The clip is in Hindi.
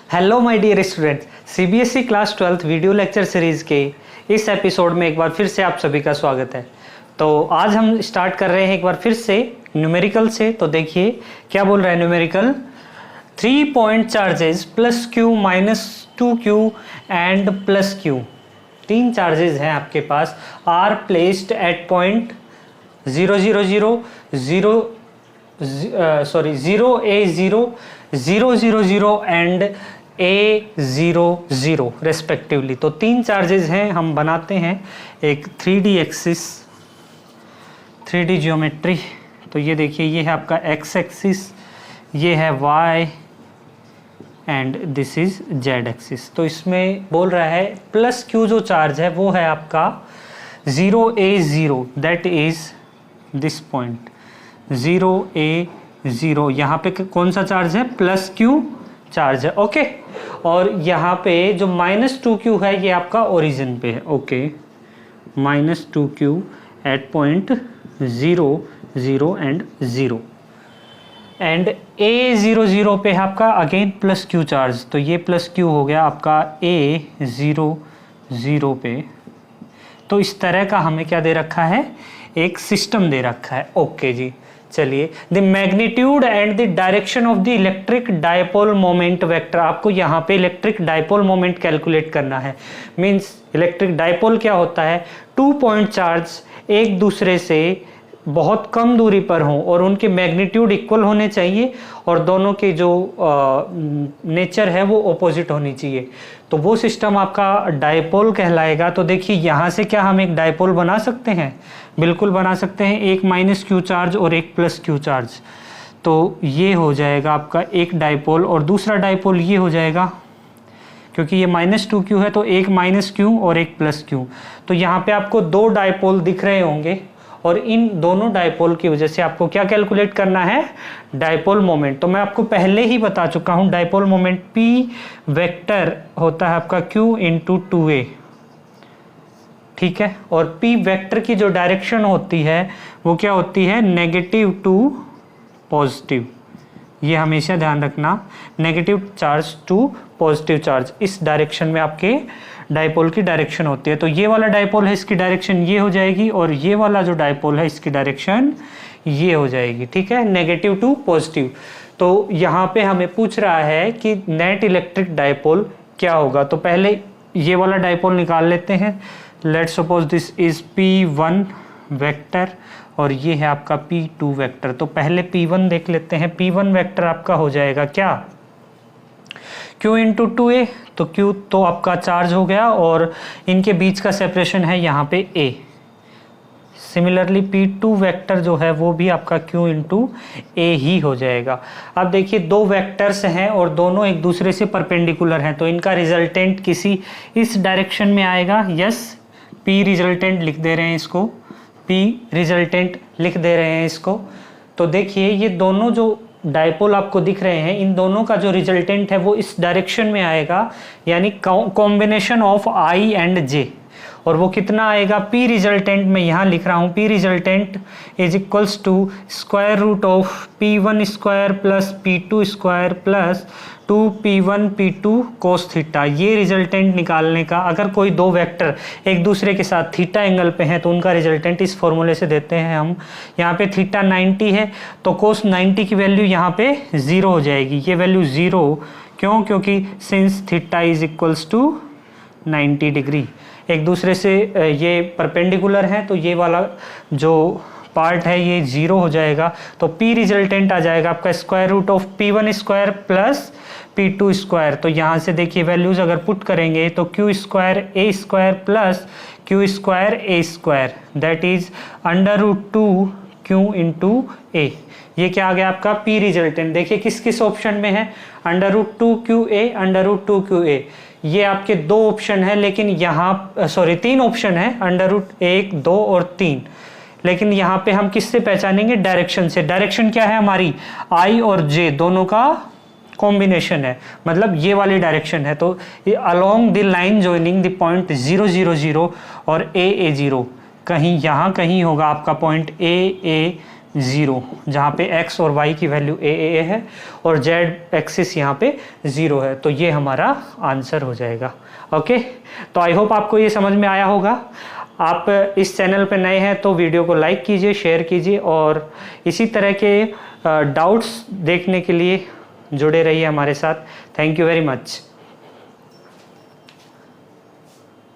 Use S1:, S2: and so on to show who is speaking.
S1: Hello my dear students, CBSE class 12th video lecture series के इस एपिसोड में एक बार फिर से आप सभी का स्वागत है। तो आज हम स्टार्ट कर रहे हैं एक बार फिर से न्यूमेरिकल से। तो देखिए क्या बोल रहा है numerical, 3 point charges plus Q minus 2q and plus Q, 3 charges हैं आपके पास, are placed at point 0 0 0 0 0 a 0 0 0 0 and A00 respectively. तो 3 चार्जेस हैं, हम बनाते हैं एक 3D एक्सिस, 3D ज्योमेट्री। तो ये देखिए, ये है आपका x एक्सिस, ये है y and this is z axis. तो इसमें बोल रहा है प्लस q जो चार्ज है वो है आपका 0A0, that is this point 0A0। यहाँ पे कौन सा चार्ज है? प्लस q चार्ज है, ओके। और यहाँ पे जो माइनस 2q है ये आपका ओरिजिन पे है, okay. Minus 2q at point 0 0 and 0 and A00 पे है आपका अगेन प्लस q चार्ज। तो ये प्लस q हो गया आपका A00 पे। तो इस तरह का हमें क्या दे रखा है? एक सिस्टम दे रखा है, ओके जी। चलिए, the magnitude and the direction of the electric dipole moment vector, आपको यहाँ पे इलेक्ट्रिक डायपोल मोमेंट कैलकुलेट करना है। मींस इलेक्ट्रिक डायपोल क्या होता है? 2 पॉइंट चार्ज एक दूसरे से बहुत कम दूरी पर हों और उनके मैग्नीट्यूड इक्वल होने चाहिए और दोनों के जो नेचर है वो ऑपोजिट होनी चाहिए। तो वो सिस्टम आपका डायपोल कहलाएगा। तो देखिए यहाँ से क्या हम एक डायपोल बना सकते हैं? बिल्कुल बना सकते हैं, एक माइनस क्यू चार्ज और एक प्लस क्यू चार्ज। तो ये हो जाएगा आपका एक डायपोल और दूसरा डायपोल ये हो जाएगा, क्योंकि ये माइनस 2q है तो एक माइनस क्यू और एक प्लस क्यू। तो यहाँ पे आपको 2 डायपोल दिख रहे होंगे और इन दोनों डायपोल की वजह से आपको क्या कैलकुलेट करना है? Dipole moment. तो मैं आपको पहले ही बता चुका हूं, डायपोल मोमेंट P वेक्टर होता है आपका Q इंटू 2a, ठीक है। और P वेक्टर की जो डायरेक्शन होती है वो क्या होती है? Negative to positive. ये हमेशा ध्यान रखना, negative charge to positive charge, इस डायरेक्शन में आपके डायपोल की डायरेक्शन होती है। तो ये वाला डायपोल है, इसकी डायरेक्शन ये हो जाएगी और ये वाला जो डायपोल है इसकी डायरेक्शन ये हो जाएगी, ठीक है, नेगेटिव टू पॉजिटिव। तो यहाँ पे हमें पूछ रहा है कि नेट इलेक्ट्रिक डायपोल क्या होगा। तो पहले ये वाला डायपोल निकाल लेते हैं। Let's suppose this is P1 vector और ये है आपका P2 वेक्टर। तो पहले P1 देख लेते हैं। P1 वेक्टर आपका हो जाएगा क्या? Q into 2a। तो Q तो आपका चार्ज हो गया और इनके बीच का सेपरेशन है यहाँ पे a। सिमिलरली P2 वेक्टर जो है वो भी आपका Q इंटू a ही हो जाएगा। अब देखिए 2 वेक्टर्स हैं और दोनों एक दूसरे से परपेंडिकुलर हैं, तो इनका रिजल्टेंट किसी इस डायरेक्शन में आएगा। यस, P रिजल्टेंट लिख दे रहे हैं इसको, P रिजल्टेंट लिख दे रहे हैं इसको। तो देखिए ये दोनों जो डायपोल आपको दिख रहे हैं, इन दोनों का जो रिजल्टेंट है वो इस डायरेक्शन में आएगा, यानी combination of I and J। और वो कितना आएगा? P रिजल्टेंट मैं यहाँ लिख रहा हूँ, P resultant is equals to square root of P1 square plus P2 square plus 2P1 P2 cos theta. ये रिजल्टेंट निकालने का, अगर कोई 2 वेक्टर एक दूसरे के साथ थीटा एंगल पे हैं तो उनका रिजल्टेंट इस फॉर्मूले से देते हैं हम। यहाँ पे थीटा 90 है तो कोस 90 की वैल्यू यहाँ पे 0 हो जाएगी। ये वैल्यू 0 क्यों? क्योंकि since theta is equals to 90 degree, एक दूसरे से ये परपेंडिकुलर है, तो ये वाला जो पार्ट है ये 0 हो जाएगा। तो P रिजल्टेंट आ जाएगा आपका square root of P1 square plus P2 square. तो यहाँ से देखिए वैल्यूज अगर पुट करेंगे तो Q square A square plus Q square A square, that is under root 2Q into A। ये क्या आ गया आपका? P resultant. देखिए किस किस ऑप्शन में है? Under root 2QA, under root 2QA। ये आपके 2 ऑप्शन है, लेकिन यहाँ 3 ऑप्शन है, अंडर रूट 1, 2 और 3। लेकिन यहाँ पे हम किससे पहचानेंगे? डायरेक्शन से। डायरेक्शन क्या है हमारी? I और J दोनों का कॉम्बिनेशन है, मतलब ये वाली डायरेक्शन है। तो ये along the line joining the point 0 0 0 और A A 0, कहीं यहाँ कहीं होगा आपका पॉइंट A A 0, जहाँ पे x और y की वैल्यू a है और z एक्सिस यहाँ पे 0 है, तो ये हमारा आंसर हो जाएगा। ओके, तो आई होप आपको ये समझ में आया होगा। आप इस चैनल पे नए हैं तो वीडियो को लाइक कीजिए, शेयर कीजिए और इसी तरह के डाउट्स देखने के लिए जुड़े रहिए हमारे साथ। Thank you very much.